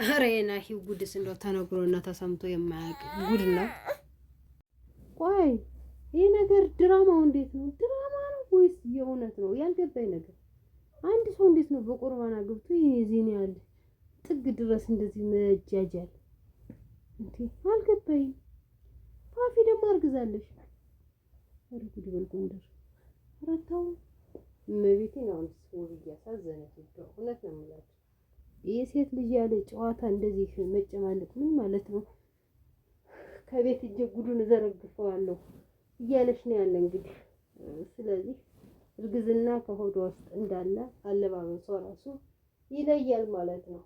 ኧረ የናሂው ጉድስ እንደው ተነግሮና ተሰምቶ የማያውቅ ጉድ ነው። ቆይ ይህ ነገር ድራማው እንዴት ነው? ድራማ ነው ወይስ የእውነት ነው? ያልገባኝ ነገር አንድ ሰው እንዴት ነው በቁርባን አግብቶ የዚህን ያህል ጥግ ድረስ እንደዚህ መጃጃል? እንዴ አልገባኝም። ፋፊ ደግሞ አርግዛለሽ። ኧረ ጉድ በል ጎንደር። ኧረ ተው እመቤቴን። አሁንስ ውብዬ አሳዘነች። እውነት ነው የምላቸው የሴት ልጅ ያለ ጨዋታ እንደዚህ መጨማለቅ ምን ማለት ነው? ከቤት እጄ ጉዱን እዘረግፈዋለሁ እያለች ነው ያለ እንግዲህ። ስለዚህ እርግዝና ከሆዷ ውስጥ እንዳለ አለባበሷ ራሱ ይለያል ማለት ነው።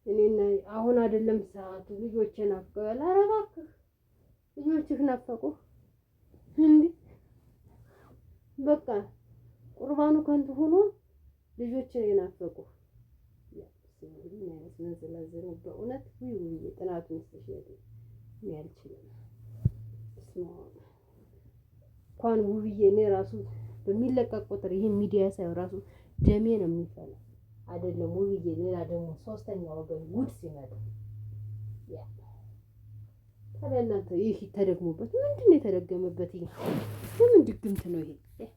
እኔና አሁን አይደለም ሰዓቱ። ልጆቼ ናፍቀዋል። ኧረ እባክህ ልጆችህ ናፈቁህ እንዴ? በቃ ቁርባኑ ከንቱ ሆኖ ልጆችን የናፈቁህ እንግዲህ ያስመዝላዘሩ በእውነት ውይ ጥናቱን ስተሽያለሁ ያልችልም እንኳን ውብዬ እኔ ራሱ በሚለቀቅ ቁጥር ይሄን ሚዲያ ሳይሆን ራሱ ደሜ ነው የሚፈለው። አይደለም ውብዬ ሌላ ደግሞ ሶስተኛ ወገን ጉድ ሲመጣ ያ ታዲያ እናንተ ይህ ተደግሞበት ምንድን ነው የተደገመበት? ይሄ ምን ድግምት ነው ይሄ?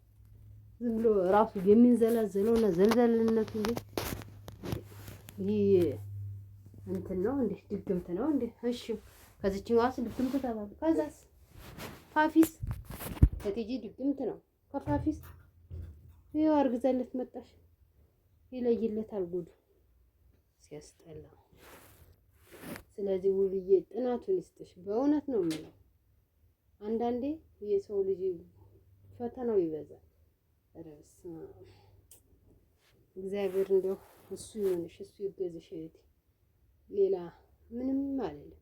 ዝም ብሎ ራሱ የሚንዘላዘለውና ዘልዘልነቱ እንዴ ይሄ እንትን ነው እንዴ? ድግምት ነው እንዴ? እሺ ከዚህኛዋስ ድግምት ተባለ። ከዛስ ፋፊስ ከቲጂ ድግምት ነው። ከፋፊስ ይኸው አርግዛለት መጣሽ። ይለይለታል ጉዱ ሲያስጠላ። ስለዚህ ውብዬ ጥናቱን ይስጥሽ። በእውነት ነው የምለው። አንዳንዴ የሰው ልጅ ፈተናው ይበዛል። ኧረ በስመ አብ እግዚአብሔር እንደው እሱ ይሁንሽ፣ እሱ ይገዝሽ እህቴ። ሌላ ምንም አልልም።